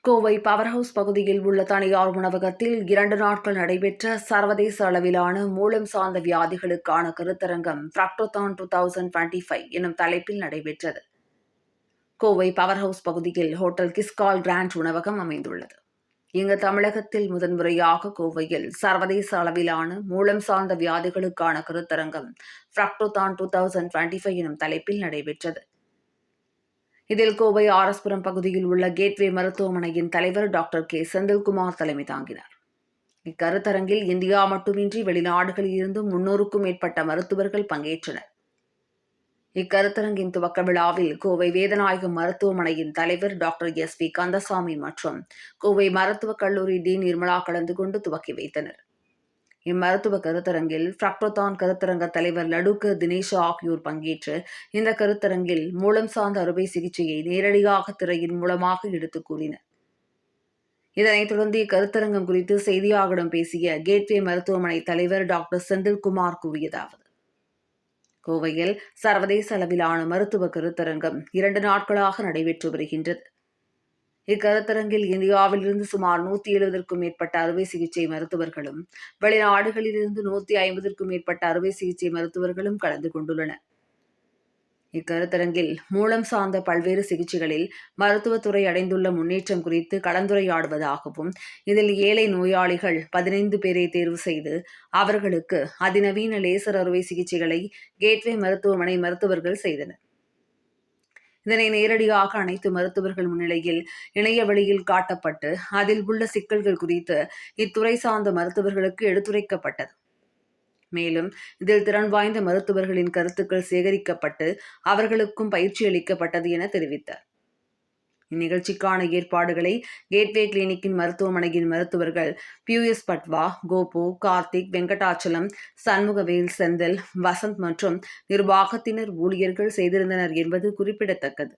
Kovai power house பகுதியில் உள்ள தனியார் உணவகத்தில் 2 நாட்கள் நடைபெற்ற சர்வதேச அளவிலான மூலம் சார்ந்த வியாதிகளுக்கான கருத்தரங்கம் ஃப்ரக்டோதான் 2025 எனும் தலைப்பில் நடைபெற்றது. கோவை பவர் ஹவுஸ் பகுதியில் ஹோட்டல் கிஸ்கால் கிராண்ட் உணவகம் அமைந்துள்ளது. இங்கு தமிழகத்தில் முதன்முறையாக கோவையில் சர்வதேச அளவிலான மூலம் சார்ந்த வியாதிகளுக்கான கருத்தரங்கம் ஃப்ரக்டோதான் 2025 எனும் தலைப்பில் நடைபெற்றது. இதில் கோவை ஆர்எஸ்புரம் பகுதியில் உள்ள கேட்வே மருத்துவமனையின் தலைவர் டாக்டர் கே செந்தில்குமார் தலைமை தாங்கினார். இக்கருத்தரங்கில் இந்தியா மட்டுமின்றி வெளிநாடுகளில் இருந்து 300க்கும் மேற்பட்ட மருத்துவர்கள் பங்கேற்றனர். இக்கருத்தரங்கின் துவக்க விழாவில் கோவை வேதநாயகம் மருத்துவமனையின் தலைவர் டாக்டர் எஸ்.வி. கந்தசாமி மற்றும் கோவை மருத்துவக் கல்லூரி டீன் நிர்மலா கலந்து கொண்டு துவக்கி வைத்தனர். இம்மருத்துவ கருத்தரங்கில் ஃப்ரக்டோதான் கருத்தரங்க தலைவர் லடுக்க தினேஷா ஆகியோர் பங்கேற்று இந்த கருத்தரங்கில் மூலம் சார்ந்த அறுவை சிகிச்சையை நேரடியாக திரையின் மூலமாக எடுத்துக் கூறினர். இதனைத் தொடர்ந்து இக்கருத்தரங்கம் குறித்து செய்தியாளர்களிடம் பேசிய கேட்வே மருத்துவமனை தலைவர் டாக்டர் செந்தில்குமார் கூறியதாவது: கோவையில் சர்வதேச அளவிலான மருத்துவ கருத்தரங்கம் 2 நாட்களாக நடைபெற்று வருகின்றது. இக்கருத்தரங்கில் இந்தியாவிலிருந்து சுமார் 170க்கும் மேற்பட்ட அறுவை சிகிச்சை மருத்துவர்களும் வெளிநாடுகளிலிருந்து 150க்கும் மேற்பட்ட அறுவை சிகிச்சை மருத்துவர்களும் கலந்து கொண்டுள்ளனர். இக்கருத்தரங்கில் மூலம் சார்ந்த பல்வேறு சிகிச்சைகளில் மருத்துவத்துறை அடைந்துள்ள முன்னேற்றம் குறித்து கலந்துரையாடுவதாகவும், இதில் ஏழை நோயாளிகள் 15 பேரை தேர்வு செய்து அவர்களுக்கு அதிநவீன லேசர் அறுவை சிகிச்சைகளை கேட்வே மருத்துவமனை மருத்துவர்கள் செய்தனர். இதனை நேரடியாக அனைத்து மருத்துவர்கள் முன்னிலையில் இணைய வழியில் காட்டப்பட்டு அதில் உள்ள சிக்கல்கள் குறித்து இத்துறை சார்ந்த மருத்துவர்களுக்கு எடுத்துரைக்கப்பட்டது. மேலும் இதில் திறன் வாய்ந்த மருத்துவர்களின் கருத்துக்கள் சேகரிக்கப்பட்டு அவர்களுக்கும் பயிற்சி அளிக்கப்பட்டது என தெரிவித்தார். இந்நிகழ்ச்சிக்கான ஏற்பாடுகளை கேட்வே கிளினிக்கின் மருத்துவமனையின் மருத்துவர்கள் பியூஎஸ் பட்வா, கோபு, கார்த்திக், வெங்கடாச்சலம், சண்முகவேல், செந்தில், வசந்த் மற்றும் நிர்வாகத்தினர் ஊழியர்கள் செய்திருந்தனர் என்பது குறிப்பிடத்தக்கது.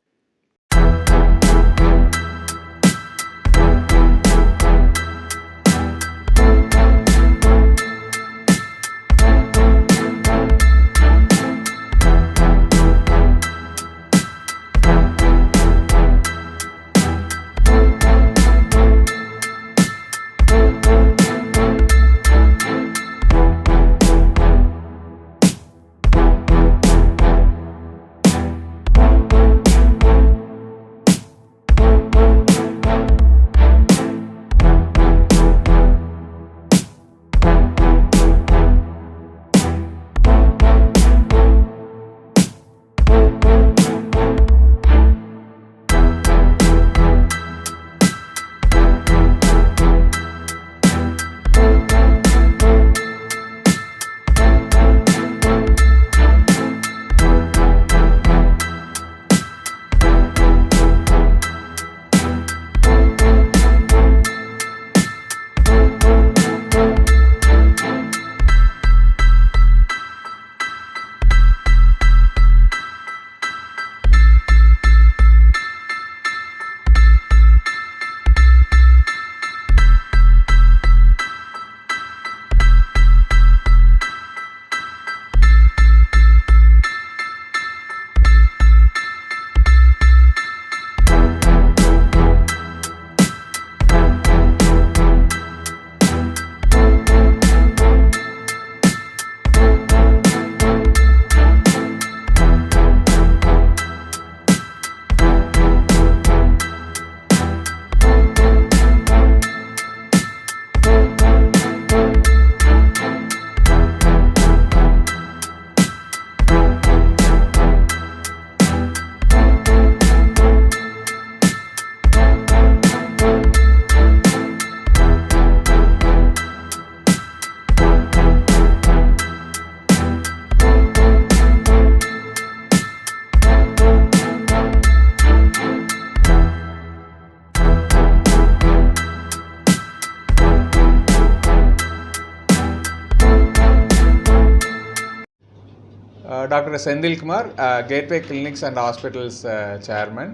Doctor Senthilkumar, gateway clinics and hospitals chairman.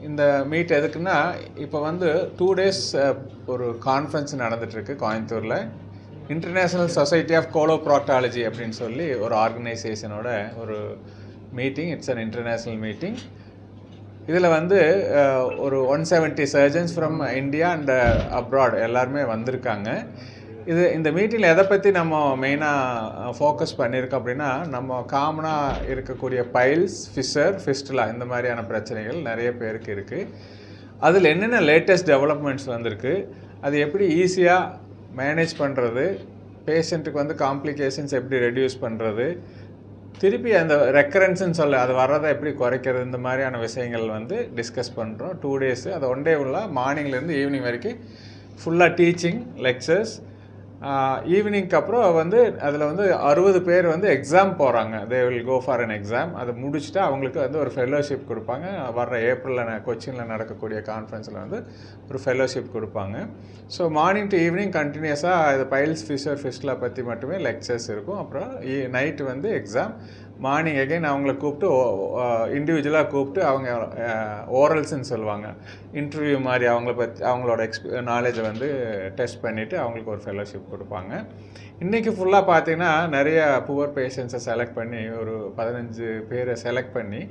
இந்த மீட் எதுக்குன்னா, இப்போ 2 days ஒரு கான்ஃபரன்ஸ் நடந்துகிட்ருக்கு கோயம்புத்தூரில். இன்டர்நேஷ்னல் சொசைட்டி ஆஃப் கோலோப்ராக்டாலஜி அப்படின்னு சொல்லி ஒரு ஆர்கனைசேஷனோட ஒரு meeting. It's an international meeting. இதில் வந்து ஒரு 170 surgeons from India and abroad எல்லாருமே வந்திருக்காங்க. இந்த மீட்டிங்கில் எதை பற்றி நம்ம மெயினாக ஃபோக்கஸ் பண்ணியிருக்கோம் அப்படின்னா, நம்ம காமனாக இருக்கக்கூடிய பைல்ஸ், ஃபிஸ்டுலா இந்த மாதிரியான பிரச்சனைகள் நிறைய பேருக்கு இருக்குது. அதில் என்னென்ன லேட்டஸ்ட் டெவலப்மெண்ட்ஸ் வந்திருக்கு, அது எப்படி ஈஸியாக மேனேஜ் பண்ணுறது, பேஷண்ட்டுக்கு வந்து காம்ப்ளிகேஷன்ஸ் எப்படி ரெடியூஸ் பண்ணுறது, திருப்பி அந்த ரெக்கரன்ஸ்ன்னு அது வர்றதை எப்படி குறைக்கிறது, இந்த மாதிரியான விஷயங்கள் வந்து டிஸ்கஸ் பண்ணுறோம். 2 days, அது 1 day ஃபுல்லாக மார்னிங்லேருந்து ஈவினிங் வரைக்கும் ஃபுல்லாக டீச்சிங் லெக்சர்ஸ். ஈவினிங்க்கு அப்புறம் வந்து அதில் வந்து 60 பேர் வந்து எக்ஸாம் போகிறாங்க. They will go for an exam. அதை முடிச்சுட்டு அவங்களுக்கு வந்து ஒரு ஃபெல்லோஷிப் கொடுப்பாங்க. வர்ற ஏப்ரலில் கொச்சினில் நடக்கக்கூடிய கான்ஃபரன்ஸில் வந்து ஒரு ஃபெல்லோஷிப் கொடுப்பாங்க. ஸோ மார்னிங் டு ஈவினிங் கண்டினியூஸாக இது பைல்ஸ், ஃபிஸ்டுலா பற்றி மட்டுமே லெக்சர்ஸ் இருக்கும். அப்புறம் நைட்டு வந்து எக்ஸாம். மார்னிங் அகைன் அவங்கள கூப்பிட்டு இண்டிவிஜுவலாக கூப்பிட்டு அவங்க ஓரல்ஸ்ன்னு சொல்லுவாங்க, இன்டர்வியூ மாதிரி அவங்கள பற்றி அவங்களோட நாலேஜை வந்து டெஸ்ட் பண்ணிவிட்டு அவங்களுக்கு ஒரு ஃபெல்லோஷிப் கொடுப்பாங்க. இன்றைக்கி ஃபுல்லாக பார்த்திங்கன்னா நிறைய புவர் பேஷண்ட்ஸை செலக்ட் பண்ணி ஒரு 15 பேரை செலக்ட் பண்ணி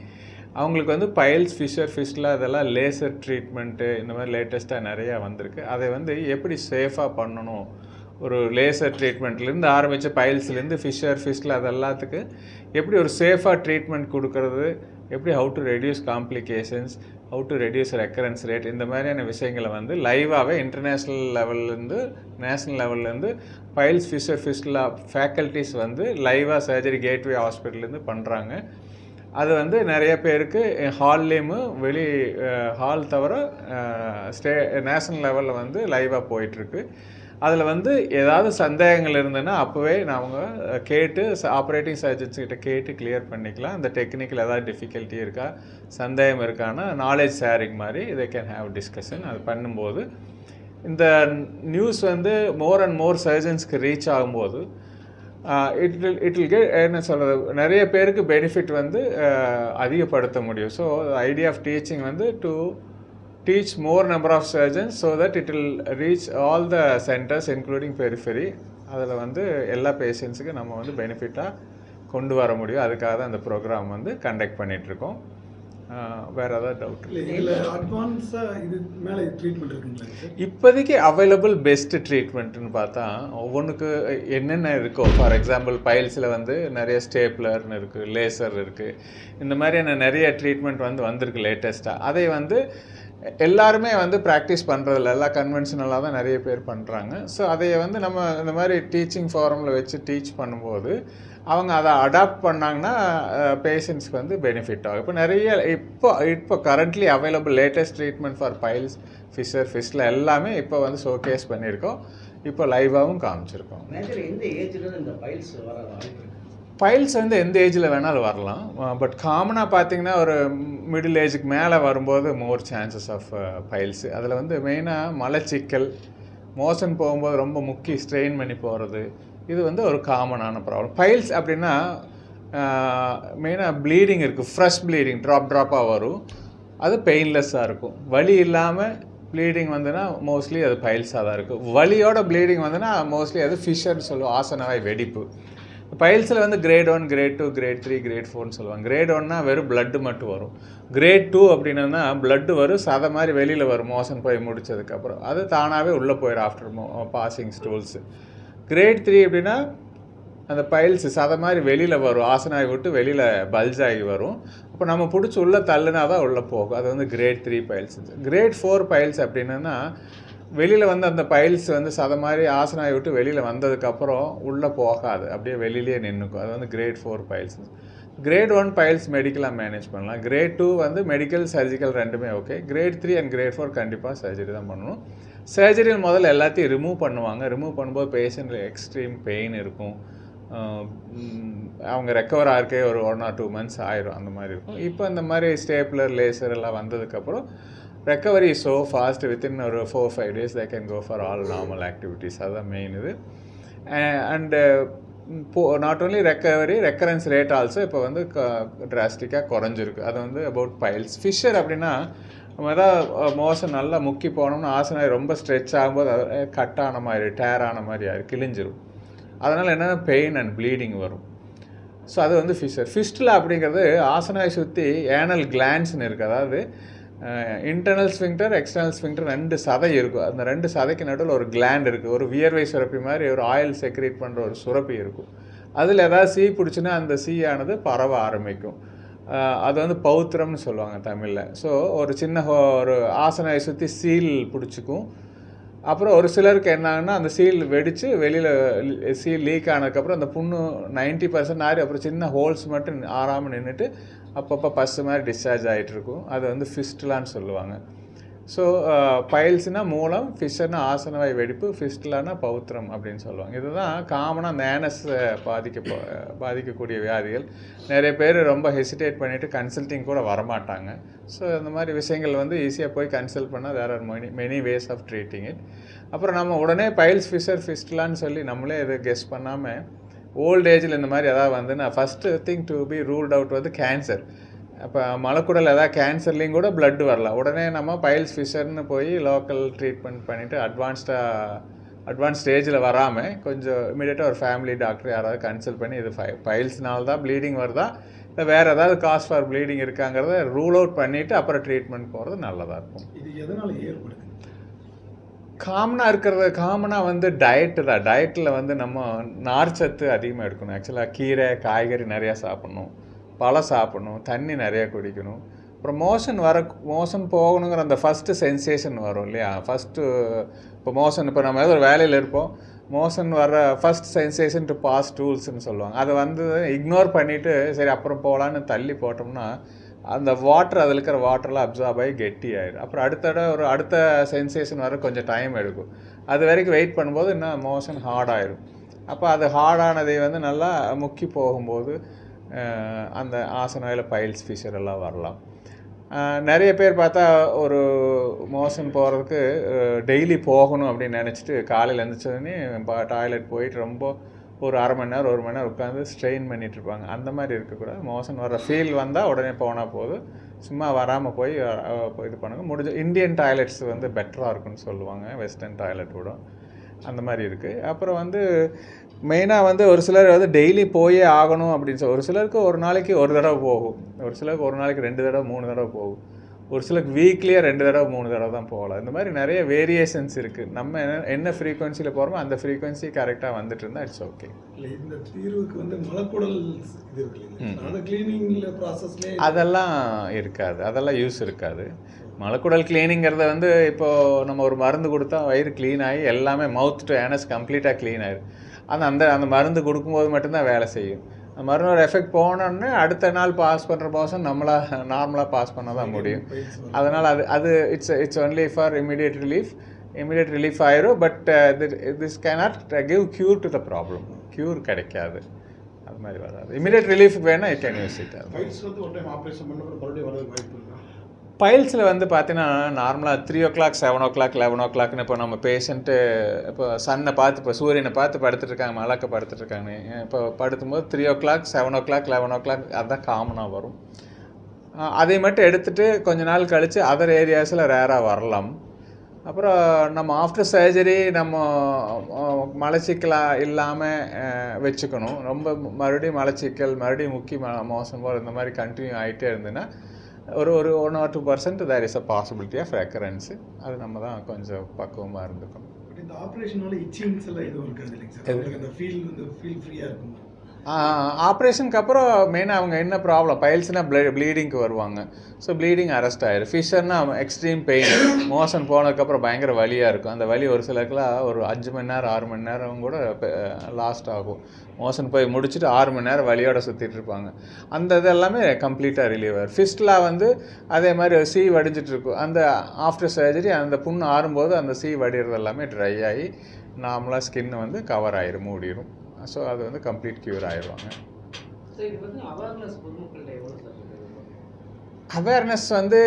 அவங்களுக்கு வந்து பைல்ஸ், ஃபிஸ்டுலா இதெல்லாம் லேசர் ட்ரீட்மெண்ட்டு இந்த மாதிரி லேட்டஸ்ட்டாக நிறையா வந்திருக்கு. அதை வந்து எப்படி சேஃபாக பண்ணணும், ஒரு லேசர் ட்ரீட்மெண்ட்லேருந்து ஆரம்பித்த பைல்ஸ்லேருந்து ஃபிஸ்டுலா அது எல்லாத்துக்கு எப்படி ஒரு சேஃபாக ட்ரீட்மெண்ட் கொடுக்கறது, எப்படி how to reduce complications, how to reduce recurrence rate, இந்த மாதிரியான விஷயங்களை வந்து லைவாகவே இன்டர்நேஷ்னல் லெவல்லேருந்து நேஷ்னல் லெவல்லேருந்து பைல்ஸ், ஃபிஸ்டுலா ஃபேக்கல்ட்டிஸ் வந்து லைவாக சர்ஜரி கேட்வே ஹாஸ்பிட்டல்லேருந்து பண்ணுறாங்க. அது வந்து நிறைய பேருக்கு ஹால்லேயும் ஹால் தவிர நேஷ்னல் லெவலில் வந்து லைவாக போயிட்டுருக்கு. அதில் வந்து ஏதாவது சந்தேகங்கள் இருந்ததுன்னா அப்போவே அவங்க கேட்டு ஆப்ரேட்டிங் சர்ஜன்ஸ் கிட்ட கேட்டு கிளியர் பண்ணிக்கலாம். அந்த டெக்னிக்கில் ஏதாவது டிஃபிகல்ட்டி இருக்கா, சந்தேகம் இருக்கான்னா நாலேஜ் ஷேரிங் மாதிரி இதை கேன் ஹேவ் டிஸ்கஷன். அது பண்ணும்போது இந்த நியூஸ் வந்து மோர் அண்ட் மோர் சர்ஜன்ஸ்க்கு ரீச் ஆகும்போது இட் வில் கெட் என்ன சொல்கிறது, நிறைய பேருக்கு பெனிஃபிட் வந்து அதிகப்படுத்த முடியும். ஸோ ஐடியா ஆஃப் டீச்சிங் வந்து to teach more number of surgeons so that it will reach all the centers including periphery. அதில் வந்து எல்லா பேஷண்ட்ஸுக்கு நம்ம வந்து பெனிஃபிட்டாக கொண்டு வர முடியும். அதுக்காக தான் அந்த ப்ரோக்ராம் வந்து கண்டக்ட் பண்ணிகிட்ருக்கோம். வேறு ஏதாவது டவுட் இப்போதைக்கு அவைலபிள் பெஸ்ட்டு ட்ரீட்மெண்ட்டுன்னு பார்த்தா ஒவ்வொன்றுக்கு என்னென்ன இருக்கோ, ஃபார் எக்ஸாம்பிள் பைல்ஸில் வந்து நிறைய ஸ்டேப்லர்னு இருக்குது, லேசர் இருக்குது, இந்த மாதிரியான நிறைய ட்ரீட்மெண்ட் வந்து வந்திருக்கு லேட்டஸ்ட்டாக. அதை வந்து எல்லாருமே வந்து ப்ராக்டிஸ் பண்ணுறதில்ல, எல்லாம் கன்வென்ஷனலாக தான் நிறைய பேர் பண்ணுறாங்க. ஸோ அதை வந்து நம்ம இந்த மாதிரி டீச்சிங் ஃபாரமில் வச்சு டீச் பண்ணும்போது அவங்க அதை அடாப்ட் பண்ணாங்கன்னா பேஷண்ட்ஸ்க்கு வந்து பெனிஃபிட் ஆகும். இப்போ நிறைய இப்போ currently available latest treatment for piles, fistula எல்லாமே இப்போ வந்து ஷோகேஸ் பண்ணியிருக்கோம். இப்போ லைவாகவும் காமிச்சிருக்கோம். பைல்ஸ் வந்து எந்த ஏஜில் வேணாலும் வரலாம். பட் காமனாக பார்த்தீங்கன்னா ஒரு மிடில் ஏஜுக்கு மேலே வரும்போது மோர் சான்சஸ் ஆஃப் பைல்ஸ். அதில் வந்து மெயினாக மலச்சிக்கல், மோஷன் போகும்போது ரொம்ப முக்கி ஸ்ட்ரெயின் பண்ணி போகிறது, இது வந்து ஒரு காமனான ப்ராப்ளம். பைல்ஸ் அப்படின்னா மெயினாக ப்ளீடிங் இருக்குது, ஃப்ரெஷ் ப்ளீடிங் ட்ராப்பாக வரும். அது பெயின்லெஸ்ஸாக இருக்கும். வலி இல்லாமல் ப்ளீடிங் வந்துன்னா மோஸ்ட்லி அது பைல்ஸாக தான் இருக்கும். வலியோட ப்ளீடிங் வந்துன்னா மோஸ்ட்லி அது ஃபிஷர்னு சொல்லுவோம், ஆசனவாய் வெடிப்பு. பைல்ஸில் வந்து கிரேட் 1, கிரேட் 2, கிரேட் 3, கிரேட் 4ன்னு சொல்லுவாங்க. கிரேட் 1னா வெறும் பிளட்டு மட்டும் வரும். கிரேட் 2 அப்படின்னா பிளட்டு வரும், சதை மாதிரி வெளியில் வரும் மோஷன் போய் முடித்ததுக்கப்புறம். அது தானாகவே உள்ளே போயிடும் ஆஃப்டர் பாசிங் ஸ்டூல்ஸு. கிரேட் 3 அப்படின்னா அந்த பைல்ஸ் சதை மாதிரி வெளியில் வரும், ஆசனாகி விட்டு வெளியில் பல்ஜ் ஆகி வரும். அப்போ நம்ம பிடிச்சி உள்ளே தள்ளுனா தான் உள்ளே போகும். அது வந்து கிரேட் 3 பைல்ஸ். கிரேட் 4 பைல்ஸ் அப்படின்னா வெளியில் வந்து அந்த பைல்ஸ் வந்து சதை மாதிரி ஆசனாகி விட்டு வெளியில் வந்ததுக்கப்புறம் உள்ளே போகாது, அப்படியே வெளியிலே நின்றுக்கும். அது வந்து கிரேட் 4 பைல்ஸ். கிரேட் 1 பைல்ஸ் மெடிக்கலாக மேனேஜ் பண்ணலாம். கிரேட் 2 வந்து மெடிக்கல், சர்ஜிக்கல் ரெண்டுமே ஓகே. கிரேட் 3 அண்ட் கிரேட் 4 கண்டிப்பாக சர்ஜரி தான் பண்ணணும். சர்ஜரியில் முதல்ல எல்லாத்தையும் ரிமூவ் பண்ணுவாங்க. ரிமூவ் பண்ணும்போது பேஷண்ட்டில் எக்ஸ்ட்ரீம் பெயின் இருக்கும். அவங்க ரெக்கவர் ஆகிறக்கே ஒரு 1 or 2 months ஆயிரும், அந்த மாதிரி இருக்கும். இப்போ இந்த மாதிரி ஸ்டேப்லர், லேசர் எல்லாம் வந்ததுக்கப்புறம் ரெக்கவரி ஸோ ஃபாஸ்ட், வித்தின் ஒரு 4-5 days they can go for all normal activities. அதுதான் மெயின் இது. And not only recurrence rate also இப்போ வந்து டிராஸ்டிக்காக குறைஞ்சிருக்கு. அது வந்து அபவுட் பைல்ஸ். ஃபிஷர் அப்படின்னா நம்ம எதாவது மோஷன் நல்லா முக்கி போனோம்னா ஆசனாய் ரொம்ப ஸ்ட்ரெச் ஆகும்போது அது கட்டான மாதிரி, டேர் ஆன மாதிரி கிழிஞ்சிரும். அதனால் என்னென்னா பெயின் அண்ட் ப்ளீடிங் வரும். ஸோ அது வந்து ஃபிஷர். ஃபிஸ்டுலா அப்படிங்கிறது ஆசனாவை சுற்றி ஏனல் கிளான்ஸ்னு இருக்குது. அதாவது இன்டர்னல் ஸ்ஃபிங்க்டர், எக்ஸ்டர்னல் ஸ்ஃபிங்க்டர் 2 சதை இருக்கும். அந்த 2 சதைக்கு நடுவில் ஒரு கிளாண்ட் இருக்குது. ஒரு வியர்வை சுரப்பி மாதிரி ஒரு ஆயில் செக்ரேட் பண்ணுற ஒரு சுரப்பி இருக்கும். அதில் ஏதாவது சீ பிடிச்சுன்னா அந்த சீயானது பரவ ஆரம்பிக்கும். அது வந்து பௌத்திரம்னு சொல்லுவாங்க தமிழில். ஸோ ஒரு சின்ன ஒரு ஆசனாவை சுற்றி சீல் பிடிச்சிக்கும். அப்புறம் ஒரு சிலருக்கு என்னாங்கன்னா அந்த சீல் வெடித்து வெளியில் சீல் லீக் ஆனதுக்கப்புறம் அந்த புண்ணு 90% ஆறி அப்புறம் சின்ன ஹோல்ஸ் மட்டும் ஆறாமல் நின்றுட்டு அப்பப்போ பஸ்ஸு மாதிரி டிஸ்சார்ஜ் ஆகிட்டுருக்கும். அது வந்து ஃபிஸ்டுலான்னு சொல்லுவாங்க. ஸோ பைல்ஸ்னால் மூலம், ஃபிஷர்னா ஆசனவாய் வெடிப்பு, ஃபிஸ்டுலானா பௌத்திரம் அப்படின்னு சொல்லுவாங்க. இதுதான் காமனாக அந்த ஏனஸ் பாதிக்கக்கூடிய வியாதிகள். நிறைய பேர் ரொம்ப ஹெசிடேட் பண்ணிவிட்டு கன்சல்ட்டிங் கூட வரமாட்டாங்க. ஸோ இந்த மாதிரி விஷயங்கள் வந்து ஈஸியாக போய் கன்சல்ட் பண்ணால் there are many ways of treating it. அப்புறம் நம்ம உடனே பைல்ஸ், ஃபிஷர், ஃபிஸ்டுலான்னு சொல்லி நம்மளே எது கெஸ் பண்ணாமல் ஓல்ட் ஏஜில் இந்த மாதிரி எதாவது வந்து நான் first thing to be ruled out வந்து கேன்சர். அப்போ மலக்குடல் எதாவது கேன்சர்லேயும் கூட பிளட் வரலாம். உடனே நம்ம பைல்ஸ், ஃபிஷர்னு போய் லோக்கல் ட்ரீட்மெண்ட் பண்ணிவிட்டு அட்வான்ஸ் ஸ்டேஜில் வராமல் கொஞ்சம் இமீடியட்டாக ஒரு ஃபேமிலி டாக்டர் யாராவது கன்சல்ட் பண்ணி இது பைல்ஸ்னால தான் ப்ளீடிங் வருதா இல்லை வேறு ஏதாவது காஸ் ஃபார் ப்ளீடிங் இருக்காங்கிறத ரூல் அவுட் பண்ணிவிட்டு அப்புறம் ட்ரீட்மெண்ட் போகிறது நல்லதாக இருக்கும். இது எதனால் ஏற்படுது? காமனாக வந்து டயட்டு தான். டயட்டில் வந்து நம்ம நார்ச்சத்து அதிகமாக எடுக்கணும். ஆக்சுவலாக கீரை, காய்கறி நிறையா சாப்பிட்ணும், பழம் சாப்பிட்ணும், தண்ணி நிறையா குடிக்கணும். அப்புறம் மோஷன் போகணுங்கிற அந்த ஃபஸ்ட்டு சென்சேஷன் வரும் இல்லையா? இப்போ நம்ம ஏதோ ஒரு வேலையில் இருப்போம், மோஷன் வர ஃபஸ்ட் சென்சேஷன் டு பாஸ் டூல்ஸ்னு சொல்லுவாங்க. அதை வந்து இக்னோர் பண்ணிவிட்டு சரி அப்புறம் போகலான்னு தள்ளி போட்டோம்னா அந்த வாட்டர், அதில் இருக்கிற வாட்டர்லாம் அப்சார்ப் ஆகி கெட்டி ஆகிடும். அப்புறம் அடுத்த சென்சேஷன் வர கொஞ்சம் டைம் எடுக்கும். அது வரைக்கும் வெயிட் பண்ணும்போது இன்னும் மோஷன் ஹார்டாகிடும். அப்போ அது ஹார்டானதை வந்து நல்லா முக்கி போகும்போது அந்த ஆசனாவில் பைல்ஸ், ஃபிஷர் எல்லாம் வரலாம். நிறைய பேர் பார்த்தா ஒரு மோஷன் போகிறதுக்கு டெய்லி போகணும் அப்படின்னு நினச்சிட்டு காலையில் எழுந்திரிச்சோடனே டாய்லெட் போயிட்டு ரொம்ப ஒரு அரை மணி நேரம் 1 மணி நேரம் உட்காந்து ஸ்ட்ரெயின் பண்ணிகிட்ருப்பாங்க. அந்த மாதிரி இருக்கக்கூடாது. மோஷன் வர ஃபீல் வந்தால் உடனே போனால் போதும். சும்மா வராமல் போய் இது பண்ணுங்க. இந்தியன் டாய்லெட்ஸ் வந்து பெட்டராக இருக்குன்னு சொல்லுவாங்க வெஸ்டர்ன் டாய்லெட் கூட. அந்த மாதிரி இருக்குது. அப்புறம் வந்து மெயினாக வந்து ஒரு சிலர் வந்து டெய்லி போயே ஆகணும் அப்படின்னு ஒரு சிலருக்கு ஒரு நாளைக்கு 1 தடவை போகும், ஒரு சிலருக்கு ஒரு நாளைக்கு 2 தடவை 3 தடவை போகும், ஒரு சிலருக்கு வீக்லியே 2 தடவை 3 தடவை தான் போகலாம். இந்த மாதிரி நிறைய வேரியேஷன்ஸ் இருக்குது. நம்ம என்ன ஃப்ரீக்வன்சியில் போகிறோமோ அந்த ஃப்ரீக்வன்சி கரெக்டாக வந்துட்டு இருந்தால் இட்ஸ் ஓகே. இல்லை இந்த தீர்வுக்கு வந்து மலக்குடல் இது இருக்கு, அந்த கிளீனிங்கில் ப்ராசஸ்லேயே அதெல்லாம் இருக்காது, அதெல்லாம் யூஸ் இருக்காது. மலக்குடல் கிளீனிங்கிறத வந்து இப்போது நம்ம ஒரு மருந்து கொடுத்தா வயிறு க்ளீன் ஆகி எல்லாமே மவுத் டு ஏனஸ் கம்ப்ளீட்டாக க்ளீன் ஆகிடும். அந்த மருந்து கொடுக்கும்போது மட்டும்தான் வேலை செய்யும். அந்த மருந்தோட எஃபெக்ட் போனோடனே அடுத்த நாள் பாஸ் பண்ணுற போஷன் நார்மலாக பாஸ் பண்ண தான் முடியும். அதனால் அது it's only for immediate relief ஆயிரும். But this cannot give cure to the problem. Cure கிடைக்காது, அது மாதிரி வராது. இமீடியட் ரிலீஃப் வேணால் ஐ கேன் யூஸ் இட். பைல்ஸில் வந்து பார்த்தீங்கன்னா நார்மலாக 3 o'clock 7 o'clock 11 o'clockனு இப்போ நம்ம பேஷண்ட்டு இப்போ சன்னை பார்த்து இப்போ சூரியனை பார்த்து படுத்துட்ருக்காங்க, மலக்க படுத்துட்ருக்காங்க. இப்போ படுத்தும்போது 3 o'clock 7 o'clock 11 o'clock அதுதான் காமனாக வரும். அதை மட்டும் எடுத்துகிட்டு கொஞ்ச நாள் கழித்து அதர் ஏரியாஸில் ரேராக வரலாம். அப்புறம் நம்ம ஆஃப்டர் சர்ஜரி நம்ம மலச்சிக்கலாக இல்லாமல் வச்சுக்கணும். ரொம்ப மறுபடியும் மலச்சிக்கல் மறுபடியும் முக்கி மோசம் போகிற இந்த மாதிரி கண்டினியூ ஆகிட்டே இருந்ததுன்னா ஒரு 1 or 2% there is a possibility of recurrence. அது நம்ம தான் கொஞ்சம் பக்குவமாக இருந்துக்கணும். இந்த ஆப்ரேஷனால இச்சிங்ஸ் எல்லாம் எதுவும் இருக்காது இல்லைங்க சார்? அந்த ஃபீல் ஃப்ரீயாக இருக்கும். ஆப்ரேஷனுக்கு அப்புறம் மெயினாக அவங்க என்ன ப்ராப்ளம், பைல்ஸ்னால் ப்ளீடிங்க்கு வருவாங்க. ஸோ ப்ளீடிங் அரெஸ்ட் ஆகிடும். ஃபிஷர்னா எக்ஸ்ட்ரீம் பெயின், மோஷன் போனதுக்கப்புறம் பயங்கர வலியாக இருக்கும். அந்த வலி ஒரு சிலருக்குலாம் ஒரு 5 மணி நேரம் 6 மணி நேரம் கூட லாஸ்ட் ஆகும். மோஷன் போய் முடிச்சுட்டு 6 மணி நேரம் வலியோட சுற்றிட்டு இருப்பாங்க. அந்த இது எல்லாமே கம்ப்ளீட்டாக ரிலீவ் ஆகும். ஃபிஸ்ட்லா வந்து அதே மாதிரி சீ வடிஞ்சிட்ருக்கும். அந்த ஆஃப்டர் சர்ஜரி அந்த புண்ணு ஆறும்போது அந்த சீ வடிகிறது எல்லாமே ட்ரை ஆகி நார்மலாக ஸ்கின் வந்து கவர் ஆயிரும், மூடிடும். ஸோ அது வந்து கம்ப்ளீட் க்யூர் ஆயிடுவாங்க. அவேர்னஸ் வந்து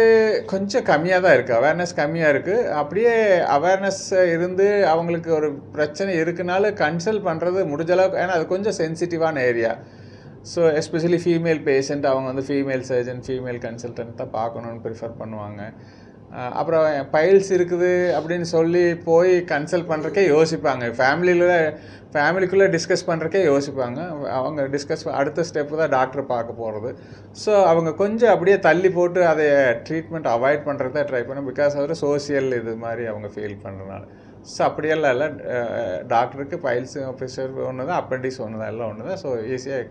கொஞ்சம் கம்மியாக தான் இருக்குது. அவேர்னஸ் கம்மியாக இருக்குது. அப்படியே அவேர்னஸ் இருந்து அவங்களுக்கு ஒரு பிரச்சனை இருக்குனால கன்சல்ட் பண்ணுறது முடிஞ்ச அளவுக்கு, ஏன்னா அது கொஞ்சம் சென்சிட்டிவான area. So especially female patient அவங்க வந்து ஃபீமேல் சர்ஜன், ஃபீமேல் கன்சல்டன்ட் தான் பார்க்கணுன்னு ப்ரிஃபர் பண்ணுவாங்க. அப்புறம் பைல்ஸ் இருக்குது அப்படின்னு சொல்லி போய் கன்சல்ட் பண்ணுறக்கே யோசிப்பாங்க. ஃபேமிலிக்குள்ளே டிஸ்கஸ் பண்ணுறக்கே யோசிப்பாங்க. அவங்க அடுத்த ஸ்டெப்பு தான் டாக்டரை பார்க்க போகிறது. ஸோ அவங்க கொஞ்சம் அப்படியே தள்ளி போட்டு அதை ட்ரீட்மெண்ட் அவாய்ட் பண்ணுறத ட்ரை பண்ணும். பிகாஸ் அவர் சோசியல் இது மாதிரி அவங்க ஃபீல் பண்ணுறதுனால. ஸோ அப்படியெல்லாம் இல்லை, டாக்டருக்கு பைல்ஸ் ப்ரெஷர் ஒன்று தான், அப்பெண்டிக்ஸ் ஒன்று தான், எல்லாம் ஒன்று தான். ஸோ ஈஸியாக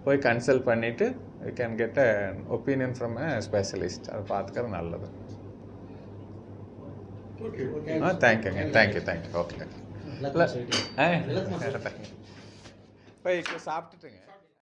போய் கன்சல்ட் பண்ணிவிட்டு you can get a opinion from a specialist. அதை பார்த்துக்கிறது நல்லது. தேங்க்யூங்க, தேங்க்யூ. ஓகே. இல்லை இப்போ சாப்பிட்டுட்டுங்க.